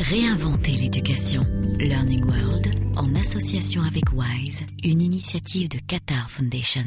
Réinventer l'éducation. Learning World, en association avec WISE, une initiative de Qatar Foundation.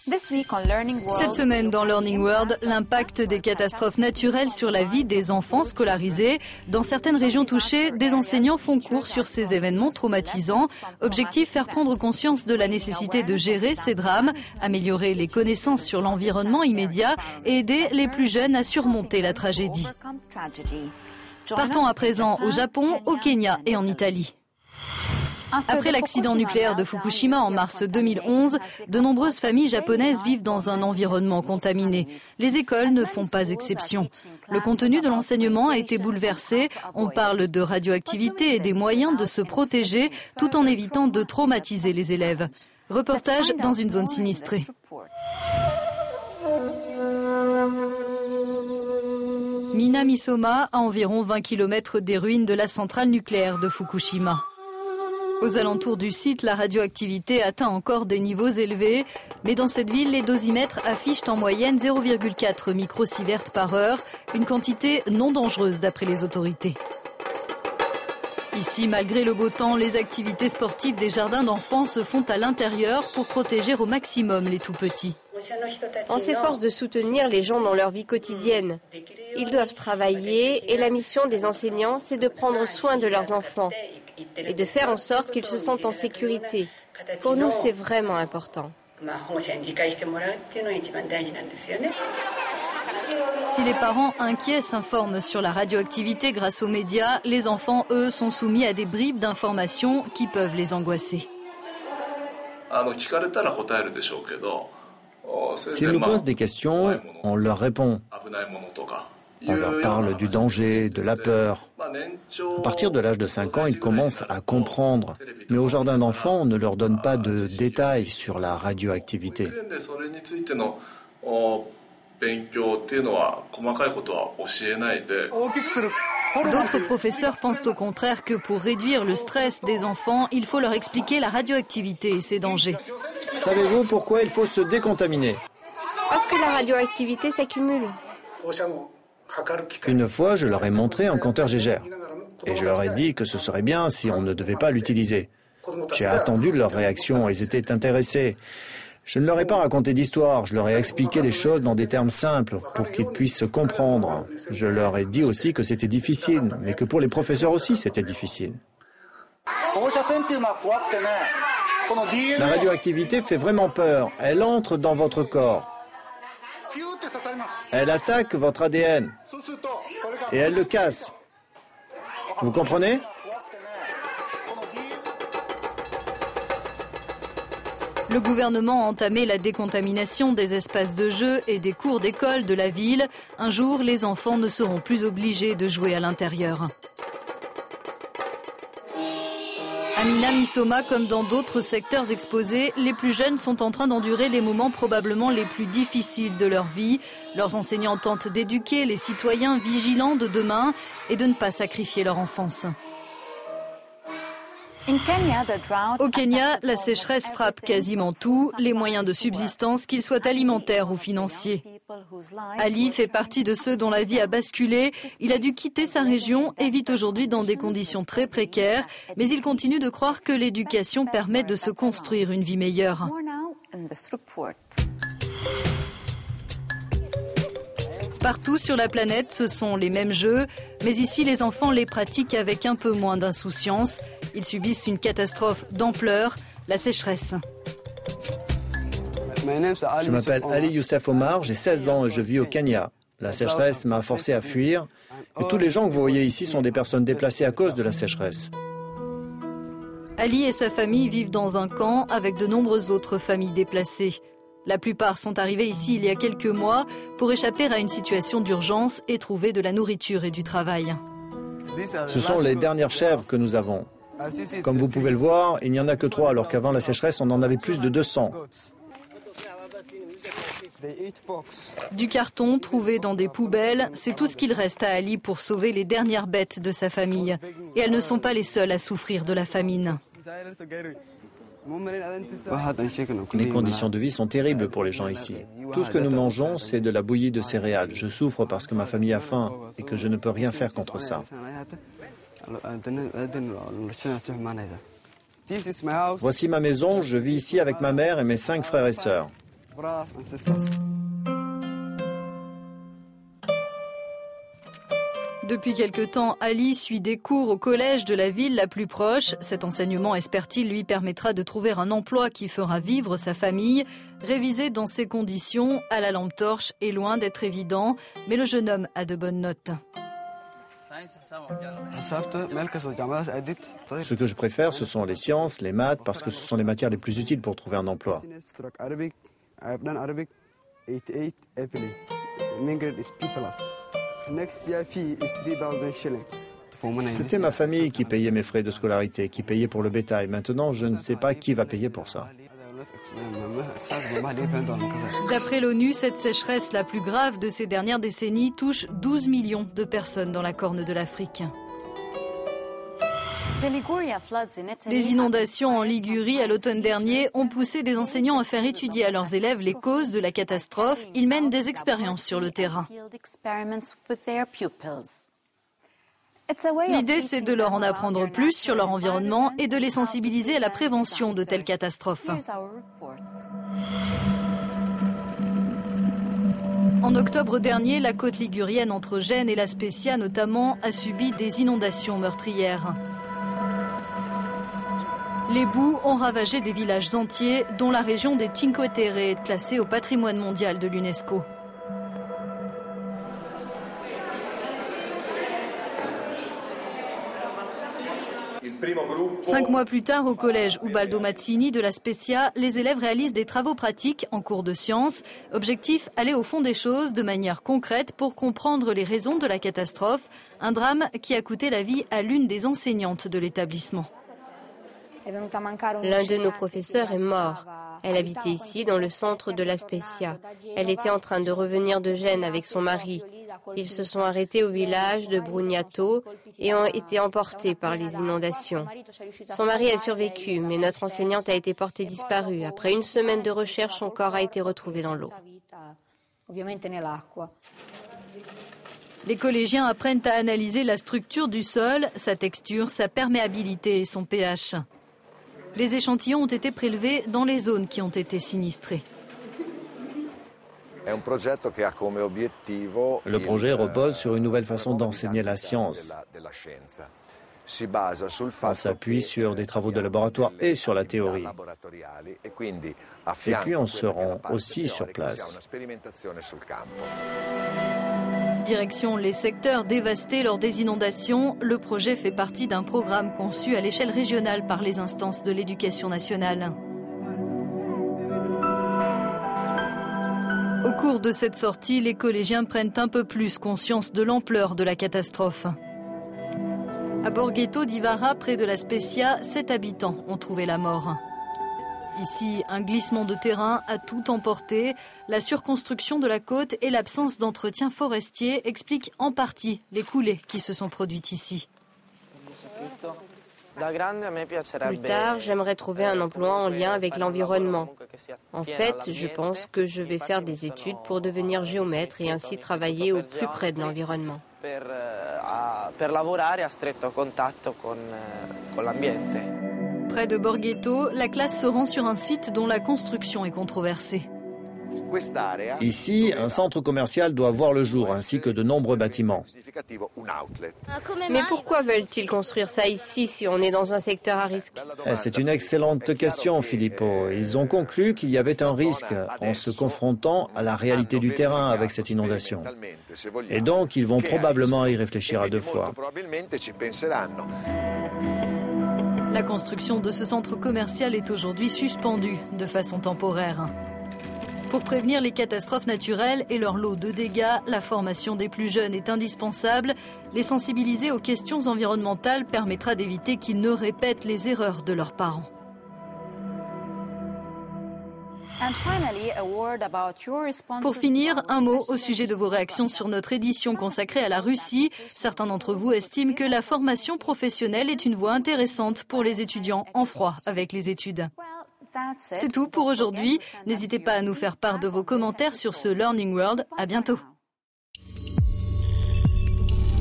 Cette semaine dans Learning World, l'impact des catastrophes naturelles sur la vie des enfants scolarisés. Dans certaines régions touchées, des enseignants font cours sur ces événements traumatisants. Objectif, faire prendre conscience de la nécessité de gérer ces drames, améliorer les connaissances sur l'environnement immédiat et aider les plus jeunes à surmonter la tragédie. Partons à présent au Japon, au Kenya et en Italie. Après l'accident nucléaire de Fukushima en mars 2011, de nombreuses familles japonaises vivent dans un environnement contaminé. Les écoles ne font pas exception. Le contenu de l'enseignement a été bouleversé. On parle de radioactivité et des moyens de se protéger tout en évitant de traumatiser les élèves. Reportage dans une zone sinistrée. Minamisoma, à environ 20 km des ruines de la centrale nucléaire de Fukushima. Aux alentours du site, la radioactivité atteint encore des niveaux élevés. Mais dans cette ville, les dosimètres affichent en moyenne 0,4 microsieverts par heure, une quantité non dangereuse d'après les autorités. Ici, malgré le beau temps, les activités sportives des jardins d'enfants se font à l'intérieur pour protéger au maximum les tout-petits. On s'efforce de soutenir les gens dans leur vie quotidienne. Ils doivent travailler et la mission des enseignants, c'est de prendre soin de leurs enfants et de faire en sorte qu'ils se sentent en sécurité. Pour nous, c'est vraiment important. Si les parents inquiets s'informent sur la radioactivité grâce aux médias, les enfants, eux, sont soumis à des bribes d'informations qui peuvent les angoisser. S'ils nous posent des questions, on leur répond. On leur parle du danger, de la peur. À partir de l'âge de 5 ans, ils commencent à comprendre. Mais au jardin d'enfants, on ne leur donne pas de détails sur la radioactivité. D'autres professeurs pensent au contraire que pour réduire le stress des enfants, il faut leur expliquer la radioactivité et ses dangers. Savez-vous pourquoi il faut se décontaminer? Parce que la radioactivité s'accumule. Une fois, je leur ai montré un compteur Geiger. Et je leur ai dit que ce serait bien si on ne devait pas l'utiliser. J'ai attendu leur réaction, ils étaient intéressés. Je ne leur ai pas raconté d'histoire, je leur ai expliqué les choses dans des termes simples pour qu'ils puissent se comprendre. Je leur ai dit aussi que c'était difficile, mais que pour les professeurs aussi c'était difficile. La radioactivité fait vraiment peur, elle entre dans votre corps. Elle attaque votre ADN et elle le casse. Vous comprenez ? Le gouvernement a entamé la décontamination des espaces de jeu et des cours d'école de la ville. Un jour, les enfants ne seront plus obligés de jouer à l'intérieur. À Minamisoma, comme dans d'autres secteurs exposés, les plus jeunes sont en train d'endurer les moments probablement les plus difficiles de leur vie. Leurs enseignants tentent d'éduquer les citoyens vigilants de demain et de ne pas sacrifier leur enfance. Au Kenya, la sécheresse frappe quasiment tout, les moyens de subsistance, qu'ils soient alimentaires ou financiers. Ali fait partie de ceux dont la vie a basculé. Il a dû quitter sa région et vit aujourd'hui dans des conditions très précaires, mais il continue de croire que l'éducation permet de se construire une vie meilleure. Partout sur la planète, ce sont les mêmes jeux, mais ici, les enfants les pratiquent avec un peu moins d'insouciance. Ils subissent une catastrophe d'ampleur, la sécheresse. Je m'appelle Ali Youssef Omar, j'ai 16 ans et je vis au Kenya. La sécheresse m'a forcé à fuir. Et tous les gens que vous voyez ici sont des personnes déplacées à cause de la sécheresse. Ali et sa famille vivent dans un camp avec de nombreuses autres familles déplacées. La plupart sont arrivés ici il y a quelques mois pour échapper à une situation d'urgence et trouver de la nourriture et du travail. Ce sont les dernières chèvres que nous avons. Comme vous pouvez le voir, il n'y en a que 3, alors qu'avant la sécheresse, on en avait plus de 200. Du carton trouvé dans des poubelles, c'est tout ce qu'il reste à Ali pour sauver les dernières bêtes de sa famille. Et elles ne sont pas les seules à souffrir de la famine. Les conditions de vie sont terribles pour les gens ici. Tout ce que nous mangeons, c'est de la bouillie de céréales. Je souffre parce que ma famille a faim et que je ne peux rien faire contre ça. Voici ma maison, je vis ici avec ma mère et mes 5 frères et sœurs. Depuis quelque temps, Ali suit des cours au collège de la ville la plus proche. Cet enseignement, espère-t-il, lui permettra de trouver un emploi qui fera vivre sa famille. Réviser dans ces conditions, à la lampe torche, est loin d'être évident, mais le jeune homme a de bonnes notes. Ce que je préfère, ce sont les sciences, les maths, parce que ce sont les matières les plus utiles pour trouver un emploi. C'était ma famille qui payait mes frais de scolarité, qui payait pour le bétail. Maintenant, je ne sais pas qui va payer pour ça. D'après l'ONU, cette sécheresse la plus grave de ces dernières décennies touche 12 millions de personnes dans la Corne de l'Afrique. Les inondations en Ligurie à l'automne dernier ont poussé des enseignants à faire étudier à leurs élèves les causes de la catastrophe. Ils mènent des expériences sur le terrain. L'idée, c'est de leur en apprendre plus sur leur environnement et de les sensibiliser à la prévention de telles catastrophes. En octobre dernier, la côte ligurienne entre Gênes et La Spezia notamment a subi des inondations meurtrières. Les boues ont ravagé des villages entiers, dont la région des Cinque Terre, classée au patrimoine mondial de l'UNESCO. Cinq mois plus tard, au collège Ubaldo Mazzini de La Spezia, les élèves réalisent des travaux pratiques en cours de sciences. Objectif, aller au fond des choses de manière concrète pour comprendre les raisons de la catastrophe. Un drame qui a coûté la vie à l'une des enseignantes de l'établissement. L'un de nos professeurs est mort. Elle habitait ici, dans le centre de La Spezia. Elle était en train de revenir de Gênes avec son mari. Ils se sont arrêtés au village de Brugnato et ont été emportés par les inondations. Son mari a survécu, mais notre enseignante a été portée disparue. Après une semaine de recherche, son corps a été retrouvé dans l'eau. Les collégiens apprennent à analyser la structure du sol, sa texture, sa perméabilité et son pH. Les échantillons ont été prélevés dans les zones qui ont été sinistrées. Le projet repose sur une nouvelle façon d'enseigner la science. On s'appuie sur des travaux de laboratoire et sur la théorie. Et puis on se rend aussi sur place. Direction les secteurs dévastés lors des inondations, le projet fait partie d'un programme conçu à l'échelle régionale par les instances de l'éducation nationale. Au cours de cette sortie, les collégiens prennent un peu plus conscience de l'ampleur de la catastrophe. À Borghetto d'Ivara, près de La Spezia, 7 habitants ont trouvé la mort. Ici, un glissement de terrain a tout emporté. La surconstruction de la côte et l'absence d'entretien forestier expliquent en partie les coulées qui se sont produites ici. Plus tard, j'aimerais trouver un emploi en lien avec l'environnement. En fait, je pense que je vais faire des études pour devenir géomètre et ainsi travailler au plus près de l'environnement. Près de Borghetto, la classe se rend sur un site dont la construction est controversée. Ici, un centre commercial doit voir le jour, ainsi que de nombreux bâtiments. Mais pourquoi veulent-ils construire ça ici si on est dans un secteur à risque? C'est une excellente question, Filippo. Ils ont conclu qu'il y avait un risque en se confrontant à la réalité du terrain avec cette inondation. Et donc, ils vont probablement y réfléchir à 2 fois. La construction de ce centre commercial est aujourd'hui suspendue de façon temporaire. Pour prévenir les catastrophes naturelles et leur lot de dégâts, la formation des plus jeunes est indispensable. Les sensibiliser aux questions environnementales permettra d'éviter qu'ils ne répètent les erreurs de leurs parents. Pour finir, un mot au sujet de vos réactions sur notre édition consacrée à la Russie. Certains d'entre vous estiment que la formation professionnelle est une voie intéressante pour les étudiants en froid avec les études. C'est tout pour aujourd'hui. N'hésitez pas à nous faire part de vos commentaires sur ce Learning World. À bientôt.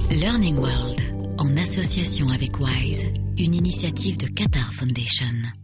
Learning World, en association avec WISE, une initiative de Qatar Foundation.